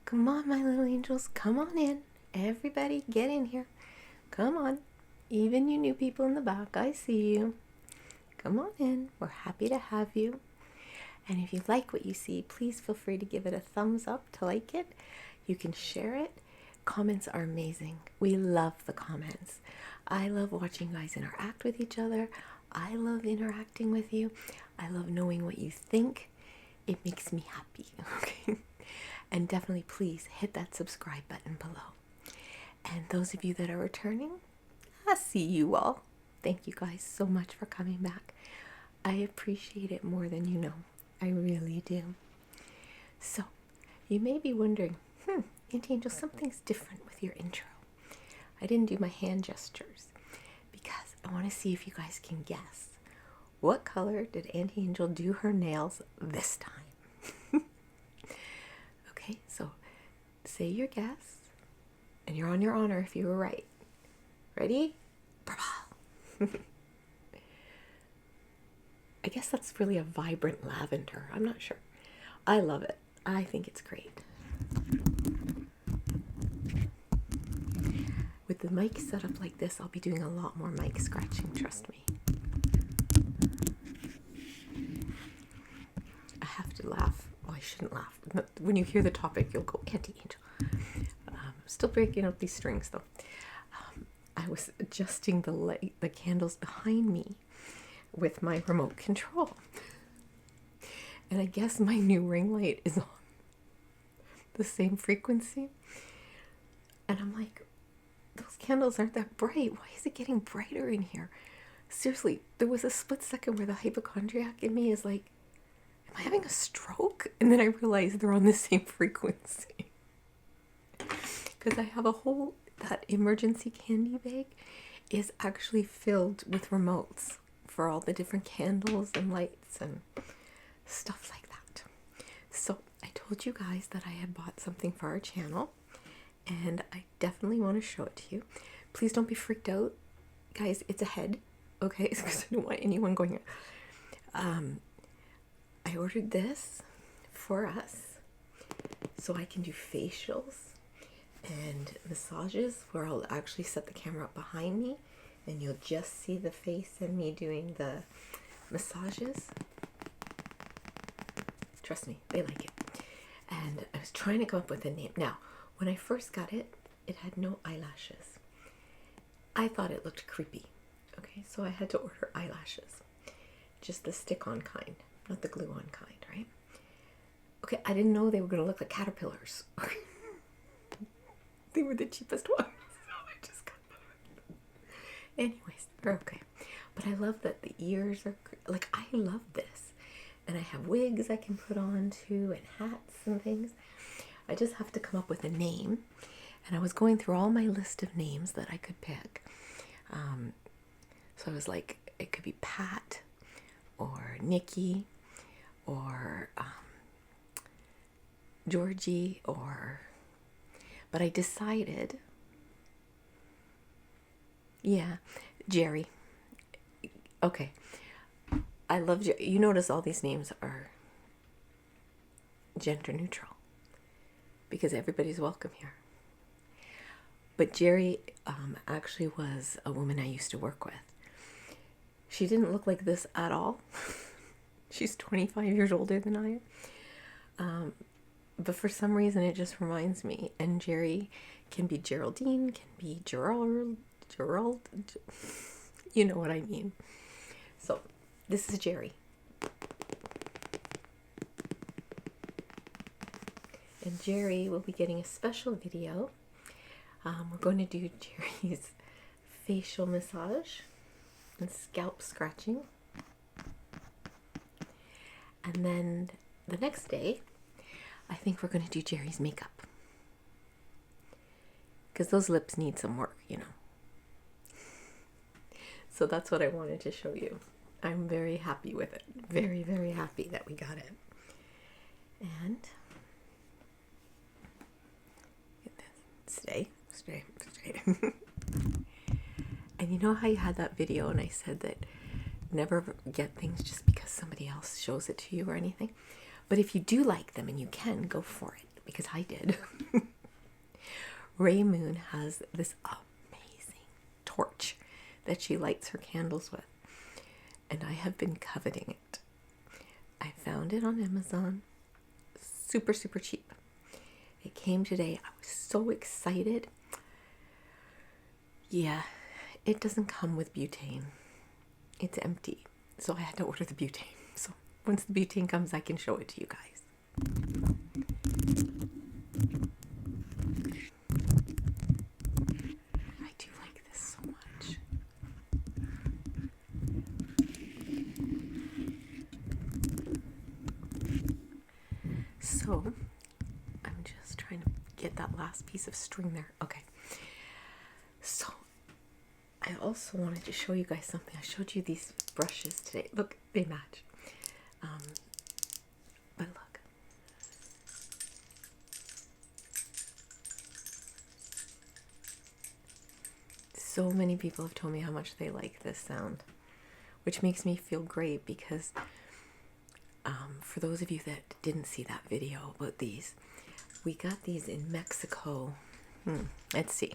Come on, my little angels, come on in. Everybody get in here. Come on. Even you new people in the back, I see you. Come on in. We're happy to have you. And if you like what you see, please feel free to give it a thumbs up to like it. You can share it. Comments are amazing. We love the comments. I love watching you guys interact with each other. I love interacting with you. I love knowing what you think. It makes me happy. Okay. And definitely please hit that subscribe button below. And those of you that are returning, I see you all. Thank you guys so much for coming back. I appreciate it more than you know. I really do. So, you may be wondering, Auntie Angel, something's different with your intro. I didn't do my hand gestures because I want to see if you guys can guess. What color did Auntie Angel do her nails this time? Okay, so say your guess, and you're on your honor if you were right. Ready? Purple. I guess that's really a vibrant lavender. I'm not sure. I love it. I think it's great. With the mic set up like this, I'll be doing a lot more mic scratching, trust me. I have to laugh. Well, I shouldn't laugh. When you hear the topic, you'll go, Auntie Angel. Still breaking out these strings, though. I was adjusting the candles behind me with my remote control. And I guess my new ring light is on the same frequency. And I'm like, those candles aren't that bright. Why is it getting brighter in here? Seriously, there was a split second where the hypochondriac in me is like, am I having a stroke? And then I realized they're on the same frequency. Because I have that emergency candy bag is actually filled with remotes for all the different candles and lights and stuff like that. So I told you guys that I had bought something for our channel, and I definitely want to show it to you. Please don't be freaked out, guys. It's a head, okay? Because I don't want anyone going. I ordered this for us so I can do facials and massages where I'll actually set the camera up behind me and you'll just see the face and me doing the massages. Trust me, they like it. And I was trying to come up with a name. Now, when I first got it, it had no eyelashes. I thought it looked creepy. Okay, so I had to order eyelashes. Just the stick-on kind, not the glue-on kind, right? Okay, I didn't know they were going to look like caterpillars. They were the cheapest ones, so I just got them. Anyways, they're okay. But I love that the ears are, like, I love this. And I have wigs I can put on too, and hats and things. I just have to come up with a name. And I was going through all my list of names that I could pick. So I was like, it could be Pat, or Nikki, or Georgie, but I decided, yeah, Jerry. Okay. I love Jerry. You notice all these names are gender neutral because everybody's welcome here. But Jerry actually was a woman I used to work with. She didn't look like this at all. She's 25 years older than I am. But for some reason, it just reminds me. And Jerry can be Geraldine, can be Gerald, you know what I mean. So this is Jerry. And Jerry will be getting a special video. We're going to do Jerry's facial massage and scalp scratching. And then the next day, I think we're going to do Jerry's makeup. Because those lips need some work, you know. So that's what I wanted to show you. I'm very happy with it. Very, very happy that we got it. And stay. And you know how you had that video and I said that never get things just because somebody else shows it to you or anything? But if you do like them and you can, go for it. because I did. Ray Moon has this amazing torch that she lights her candles with, and I have been coveting it. I found it on Amazon, super, super cheap. It came today. I was so excited. Yeah, it doesn't come with butane. It's empty. So I had to order the butane. So once the butane comes, I can show it to you guys. I do like this so much. So I'm just trying to get that last piece of string there. Okay. So I also wanted to show you guys something. I showed you these brushes today. Look, they match. But look. So many people have told me how much they like this sound, which makes me feel great because for those of you that didn't see that video about these, we got these in Mexico. Let's see.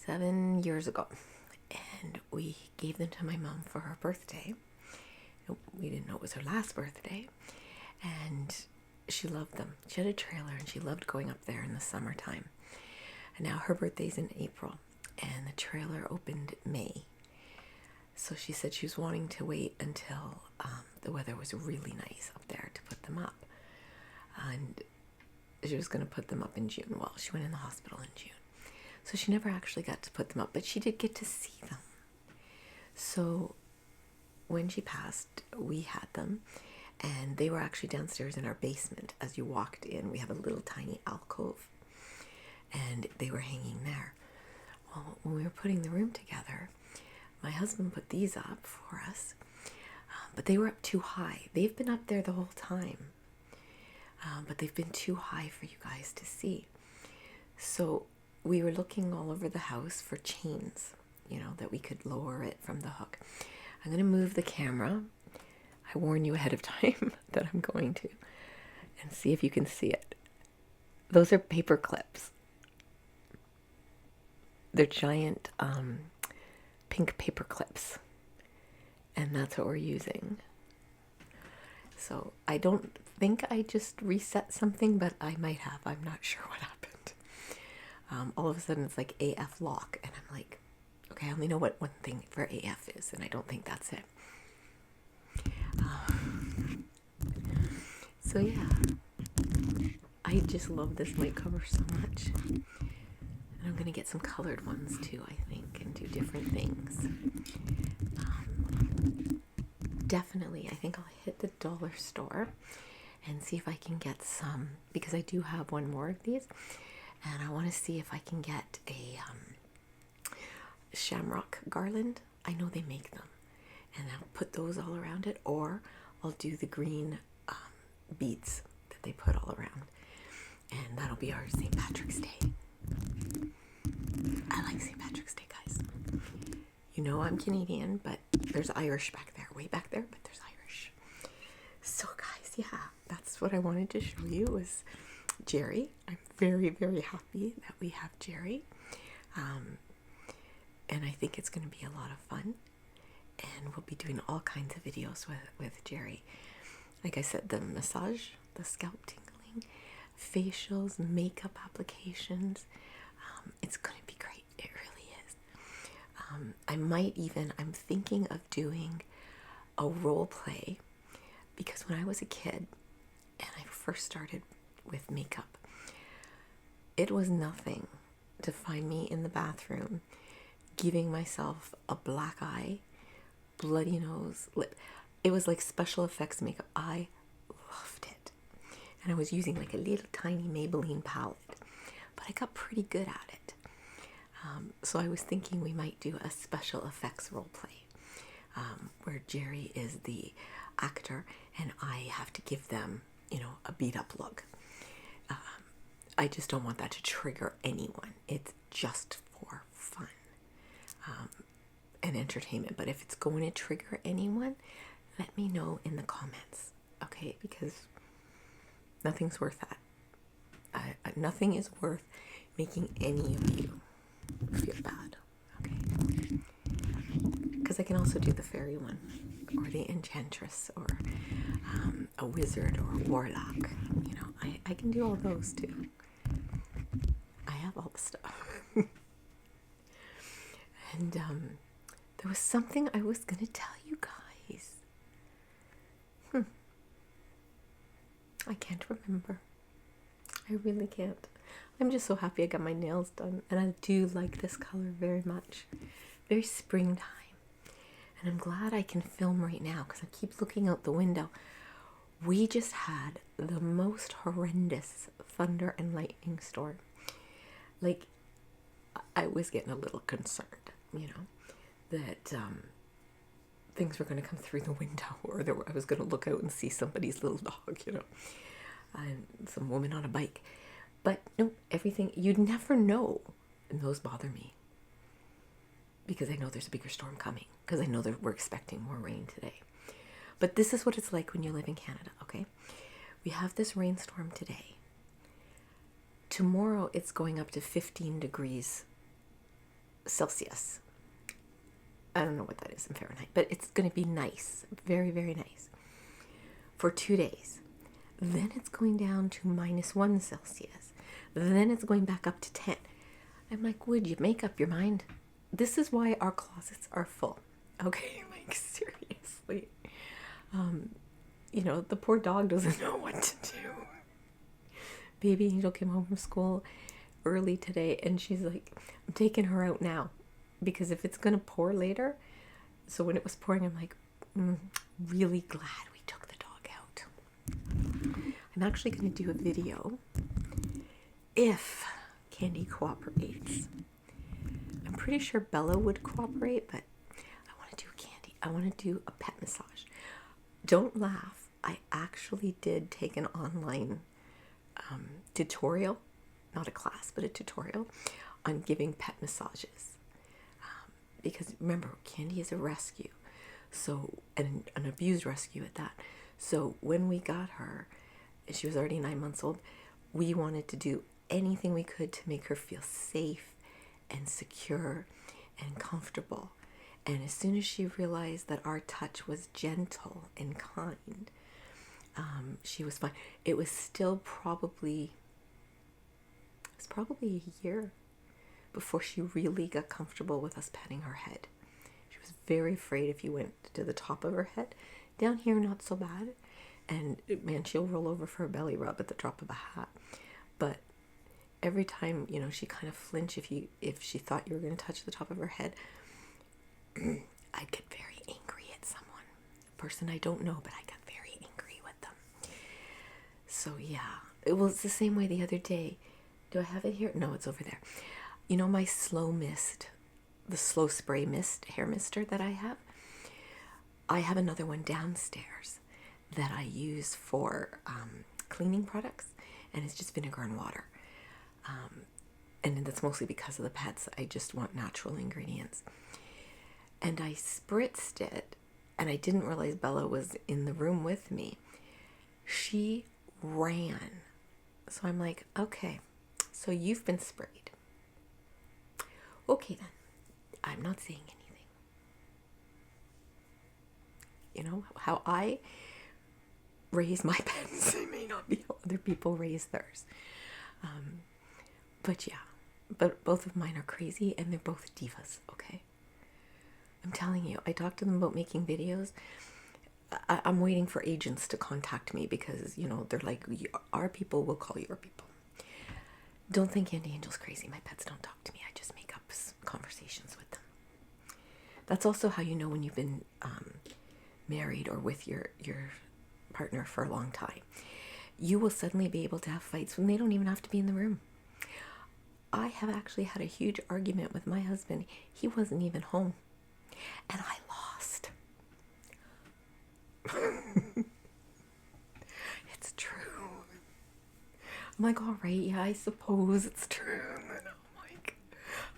7 years ago, and we gave them to my mom for her birthday. We didn't know it was her last birthday, and she loved them. She had a trailer and she loved going up there in the summertime. And now her birthday's in April, and the trailer opened May. So she said she was wanting to wait until the weather was really nice up there to put them up, and she was going to put them up in June. Well, she went in the hospital in June. So she never actually got to put them up, but she did get to see them. So when she passed, we had them, and they were actually downstairs in our basement. As you walked in, we have a little tiny alcove, and they were hanging there. Well, when we were putting the room together, my husband put these up for us, but they were up too high. They've been up there the whole time, but they've been too high for you guys to see. So we were looking all over the house for chains, that we could lower it from the hook. I'm going to move the camera. I warn you ahead of time that I'm going to, and see if you can see it. Those are paper clips. They're giant pink paper clips, and that's what we're using. So I don't think I just reset something, but I might have. I'm not sure what happened. All of a sudden it's like AF lock, and I'm like, okay, I only know what one thing for AF is, and I don't think that's it. So yeah, I just love this mic cover so much. And I'm going to get some colored ones too, I think, and do different things. Definitely, I think I'll hit the dollar store and see if I can get some, because I do have one more of these, and I want to see if I can get a shamrock garland. I know they make them, and I'll put those all around it, or I'll do the green beads that they put all around, and that'll be our St. Patrick's Day. I like St. Patrick's Day, guys. You know I'm Canadian, but there's Irish back there, way back there, but there's Irish. So guys, yeah, that's what I wanted to show you was Jerry. I'm very, very happy that we have Jerry. And I think it's going to be a lot of fun. And we'll be doing all kinds of videos with Jerry. Like I said, the massage, the scalp tingling, facials, makeup applications. It's going to be great. It really is. I'm thinking of doing a role play, because when I was a kid and I first started with makeup, it was nothing to find me in the bathroom giving myself a black eye, bloody nose, lip. It was like special effects makeup. I loved it. And I was using like a little tiny Maybelline palette, but I got pretty good at it. So I was thinking we might do a special effects role play, where Jerry is the actor and I have to give them, a beat up look. I just don't want that to trigger anyone. It's just for fun and entertainment. But if it's going to trigger anyone, let me know in the comments, okay? Because Nothing's worth that. Nothing is worth making any of you feel bad, okay? Because I can also do the fairy one, or the enchantress, or a wizard, or a warlock. You know, I can do all those too. I have all the stuff. And there was something I was going to tell you guys. I can't remember. I really can't. I'm just so happy I got my nails done. And I do like this color very much. Very springtime. And I'm glad I can film right now because I keep looking out the window. We just had the most horrendous thunder and lightning storm. Like, I was getting a little concerned, you know, that things were going to come through the window, or I was going to look out and see somebody's little dog, you know, and some woman on a bike. But no, everything, you'd never know, and those bother me because I know there's a bigger storm coming, because I know that we're expecting more rain today. But this is what it's like when you live in Canada, okay? We have this rainstorm today. Tomorrow it's going up to 15 degrees Celsius. I don't know what that is in Fahrenheit, but it's going to be nice. Very, very nice. For 2 days. Then it's going down to -1 Celsius. Then it's going back up to 10. I'm like, would you make up your mind? This is why our closets are full. Okay, like seriously. You know, the poor dog doesn't know what to do. Baby Angel came home from school early today, and she's like, I'm taking her out now because if it's gonna pour later. So when it was pouring, I'm like, really glad we took the dog out. I'm actually gonna do a video if Candy cooperates. I'm pretty sure Bella would cooperate, but I want to do Candy. I want to do a pet massage. Don't laugh. I actually did take an online tutorial, not a class, but a tutorial on giving pet massages. Because remember, Candy is a rescue, so an abused rescue at that. So when we got her, she was already 9 months old. We wanted to do anything we could to make her feel safe and secure and comfortable. And as soon as she realized that our touch was gentle and kind, she was fine. It was still probably a year before she really got comfortable with us petting her head. She was very afraid if you went to the top of her head. Down here, not so bad. And man, she'll roll over for a belly rub at the drop of a hat. But every time, you know, she kind of flinch if she thought you were going to touch the top of her head. I'd get very angry at someone, a person I don't know, but I got very angry with them. So yeah, it was the same way the other day. Do I have it here? No, it's over there. You know my slow mist, the slow spray mist, hair mister that I have? I have another one downstairs that I use for cleaning products, and it's just vinegar and water. And that's mostly because of the pets. I just want natural ingredients. And I spritzed it, and I didn't realize Bella was in the room with me. She ran. So I'm like, okay, so you've been sprayed. Okay then, I'm not saying anything. You know, how I raise my pets, it may not be how other people raise theirs. But yeah, but both of mine are crazy, and they're both divas, okay? I'm telling you, I talked to them about making videos. I'm waiting for agents to contact me because, you know, they're like, our people will call your people. Don't think Candy Angel's crazy. My pets don't talk to me. I just make up conversations with them. That's also how you know when you've been married or with your partner for a long time. You will suddenly be able to have fights when they don't even have to be in the room. I have actually had a huge argument with my husband. He wasn't even home. And I lost. It's true. I'm like, all right, yeah, I suppose it's true. And I'm like,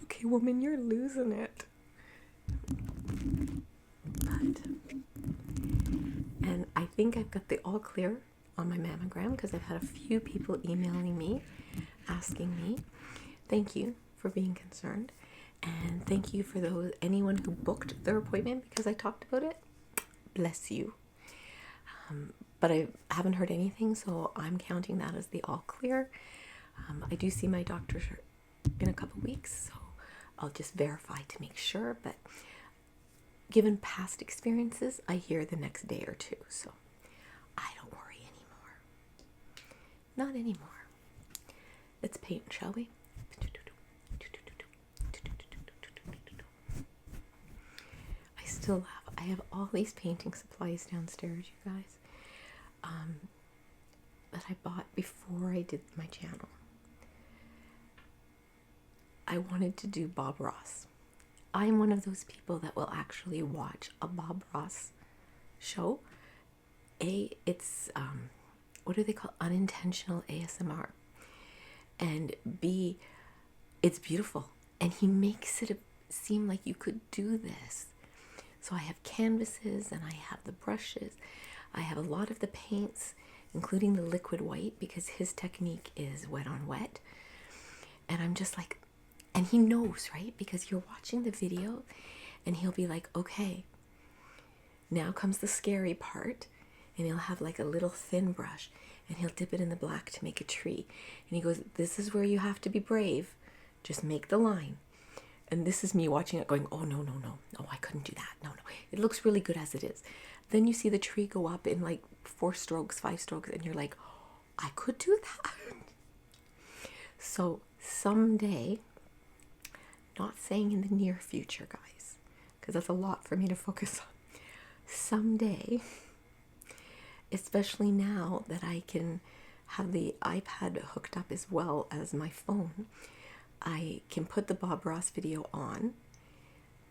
okay, woman, you're losing it. But, and I think I've got the all clear on my mammogram because I've had a few people emailing me, asking me. Thank you for being concerned. And thank you for anyone who booked their appointment because I talked about it. Bless you. But I haven't heard anything, so I'm counting that as the all clear. I do see my doctor in a couple weeks, so I'll just verify to make sure. But given past experiences, I hear the next day or two, so I don't worry anymore. Not anymore. Let's paint, shall we? I have all these painting supplies downstairs, you guys, that I bought before I did my channel. I wanted to do Bob Ross. I'm one of those people that will actually watch a Bob Ross show. It's what do they call unintentional ASMR, and B, it's beautiful, and he makes it seem like you could do this. So I have canvases and I have the brushes. I have a lot of the paints, including the liquid white, because his technique is wet on wet. And I'm just like, and he knows, right? Because you're watching the video and he'll be like, okay, now comes the scary part. And he'll have like a little thin brush and he'll dip it in the black to make a tree. And he goes, this is where you have to be brave. Just make the line. And this is me watching it going, oh, no, I couldn't do that. No. It looks really good as it is. Then you see the tree go up in like 4 strokes, 5 strokes, and you're like, I could do that. So someday, not saying in the near future, guys, because that's a lot for me to focus on. Someday, especially now that I can have the iPad hooked up as well as my phone, I can put the Bob Ross video on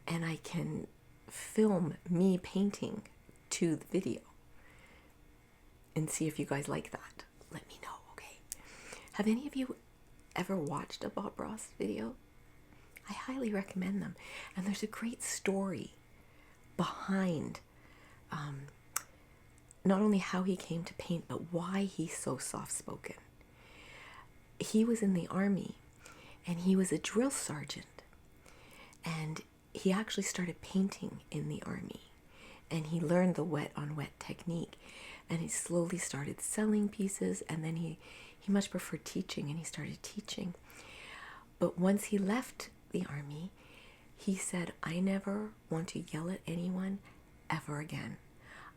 and I can film me painting to the video and see if you guys like that. Let me know, okay? Have any of you ever watched a Bob Ross video? I highly recommend them. And there's a great story behind not only how he came to paint, but why he's so soft-spoken. He was in the army and he was a drill sergeant, and he actually started painting in the army, and he learned the wet on wet technique, and he slowly started selling pieces, and then he much preferred teaching, and he started teaching. But once he left the army, he said, I never want to yell at anyone ever again.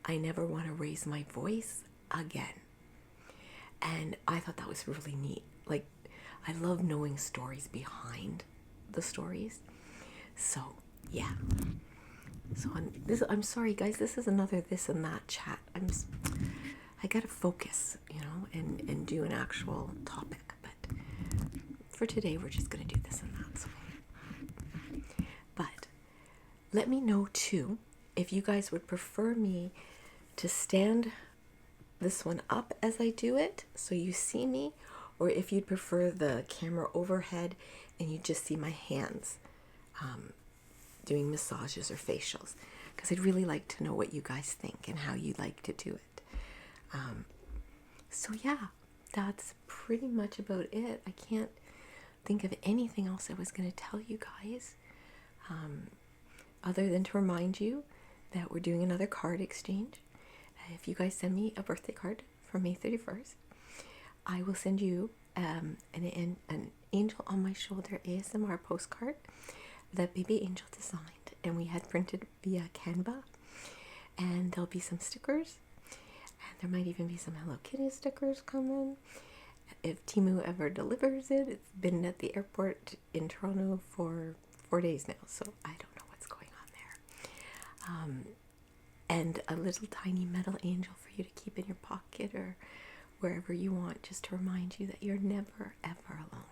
I never want to raise my voice again. And I thought that was really neat. Like, I love knowing stories behind the stories. So, yeah. So I'm sorry, guys. This is another this and that chat. I gotta focus, and do an actual topic. But for today, we're just gonna do this and that. So. But let me know too if you guys would prefer me to stand this one up as I do it, so you see me, or if you'd prefer the camera overhead and you just see my hands doing massages or facials, because I'd really like to know what you guys think and how you like to do it. So yeah, that's pretty much about it. I can't think of anything else I was going to tell you guys, other than to remind you that we're doing another card exchange. If you guys send me a birthday card for May 31st, I will send you an Angel on My Shoulder ASMR postcard that Baby Angel designed, and we had printed via Canva. And there'll be some stickers, and there might even be some Hello Kitty stickers coming. If Timu ever delivers it, it's been at the airport in Toronto for 4 days now, so I don't know what's going on there. And a little tiny metal angel for you to keep in your pocket or wherever you want, just to remind you that you're never, ever alone.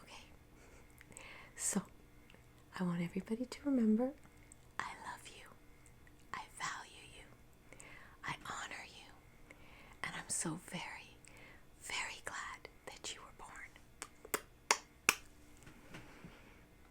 Okay? So, I want everybody to remember, I love you, I value you, I honor you, and I'm so very